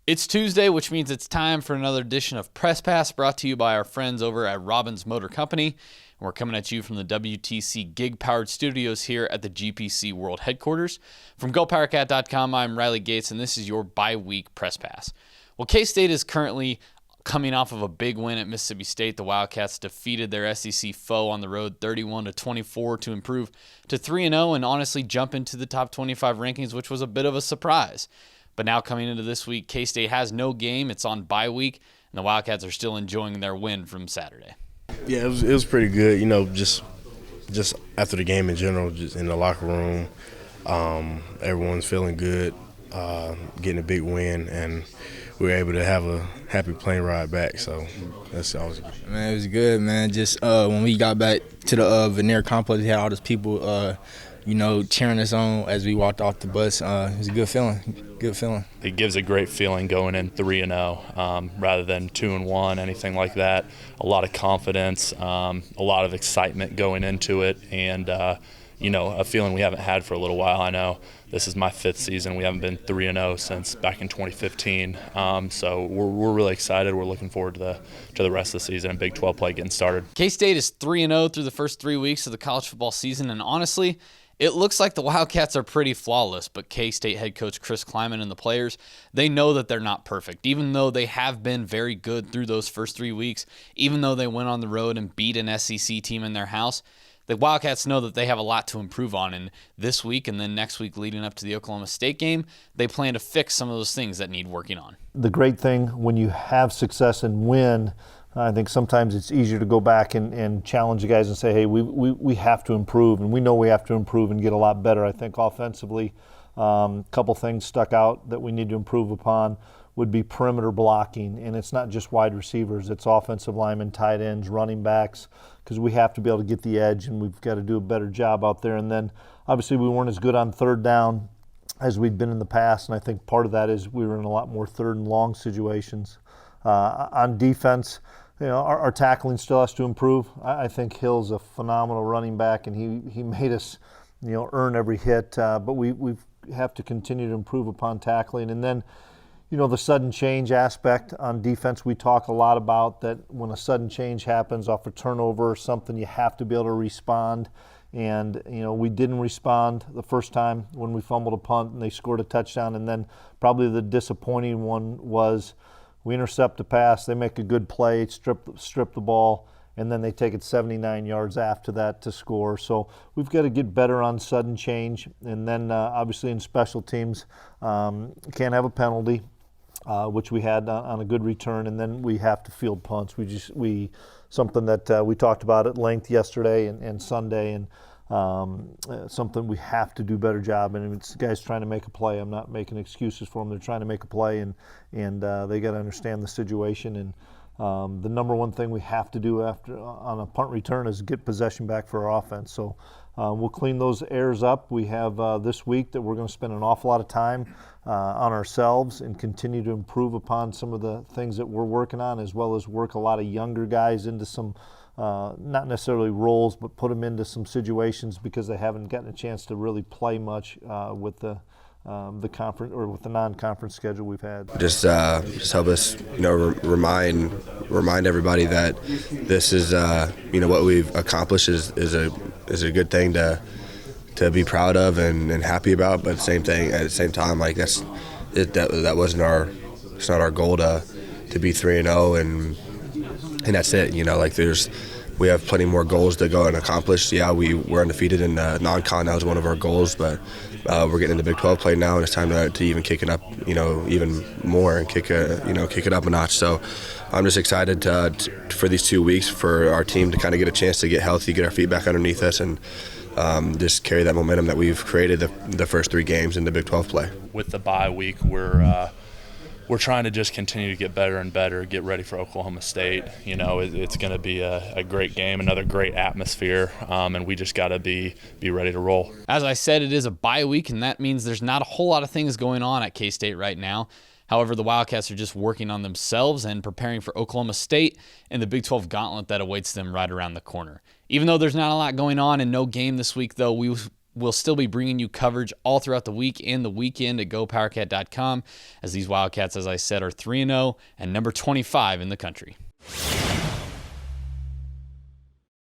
It's Tuesday, which means it's time for another edition of Press Pass, brought to you by our friends over at Robbins Motor Company. And we're coming at you from the WTC gig-powered studios here at the GPC World Headquarters. From GoPowerCat.com, I'm Riley Gates, and this is your bi-week Press Pass. Well, K-State is currently coming off of a big win at Mississippi State. The Wildcats defeated their SEC foe on the road 31-24 to improve to 3-0 and honestly jump into the top 25 rankings, which was a bit of a surprise. But now coming into this week, K-State has no game. It's on bye week, and the Wildcats are still enjoying their win from Saturday. Yeah, it was pretty good. You know, just after the game in general, just in the locker room, everyone's feeling good, getting a big win, and we were able to have a happy plane ride back. So that's always good. Man, it was good, man. Just when we got back to the Veneer complex, we had all those people, cheering us on as we walked off the bus. It was a good feeling. Good feeling. It gives a great feeling going in 3-0 rather than 2-1, anything like that. A lot of confidence, a lot of excitement going into it, and a feeling we haven't had for a little while. I know this is my fifth season. We haven't been 3-0 since back in 2015. So we're really excited. We're looking forward to the rest of the season and Big 12 play getting started. K-State is 3-0 through the first 3 weeks of the college football season, and honestly, it looks like the Wildcats are pretty flawless, but K-State head coach Chris Klieman and the players, they know that they're not perfect. Even though they have been very good through those first 3 weeks, even though they went on the road and beat an SEC team in their house, the Wildcats know that they have a lot to improve on. And this week and then next week leading up to the Oklahoma State game, they plan to fix some of those things that need working on. The great thing when you have success and win, I think sometimes it's easier to go back and challenge the guys and say, hey, we have to improve, and we know we have to improve and get a lot better. I think offensively, a couple things stuck out that we need to improve upon would be perimeter blocking, and it's not just wide receivers, it's offensive linemen, tight ends, running backs, because we have to be able to get the edge, and we've got to do a better job out there. And then obviously we weren't as good on third down as we'd been in the past, and I think part of that is we were in a lot more third and long situations. On defense, our tackling still has to improve. I think Hill's a phenomenal running back, and he made us, earn every hit. But we have to continue to improve upon tackling. And then, the sudden change aspect on defense, we talk a lot about that when a sudden change happens off a turnover or something, you have to be able to respond. And, we didn't respond the first time when we fumbled a punt and they scored a touchdown. And then probably the disappointing one was we intercept the pass, they make a good play, strip the ball, and then they take it 79 yards after that to score. So we've got to get better on sudden change. And then obviously in special teams, can't have a penalty, which we had on a good return, and then we have to field punts. Something that we talked about at length yesterday and Sunday, and something we have to do a better job. And if it's guys trying to make a play, I'm not making excuses for them. They're trying to make a play, and they got to understand the situation. And the number one thing we have to do on a punt return is get possession back for our offense. So we'll clean those errors up. We have this week that we're going to spend an awful lot of time on ourselves and continue to improve upon some of the things that we're working on, as well as work a lot of younger guys into some not necessarily roles, but put them into some situations because they haven't gotten a chance to really play much with the conference or with the non-conference schedule we've had. Just help us, remind everybody that this is, what we've accomplished is a good thing to be proud of and happy about. But at the same time, like that wasn't it's not our goal to be 3-0 and that's it. We have plenty more goals to go and accomplish. Yeah, we're undefeated in non-con. That was one of our goals, but we're getting into Big 12 play now, and it's time to even kick it up, even more and kick it up a notch. So I'm just excited for these 2 weeks for our team to kind of get a chance to get healthy, get our feet back underneath us, and just carry that momentum that we've created the first 3 games in the Big 12 play. With the bye week, we're trying to just continue to get better and better, get ready for Oklahoma State. It's going to be a great game, another great atmosphere, and we just got to be ready to roll. As I said, it is a bye week, and that means there's not a whole lot of things going on at K-State right now. However, the Wildcats are just working on themselves and preparing for Oklahoma State and the Big 12 gauntlet that awaits them right around the corner. Even though there's not a lot going on and no game this week, though, we we'll still be bringing you coverage all throughout the week and the weekend at GoPowerCat.com, as these Wildcats, as I said, are 3-0 and number 25 in the country.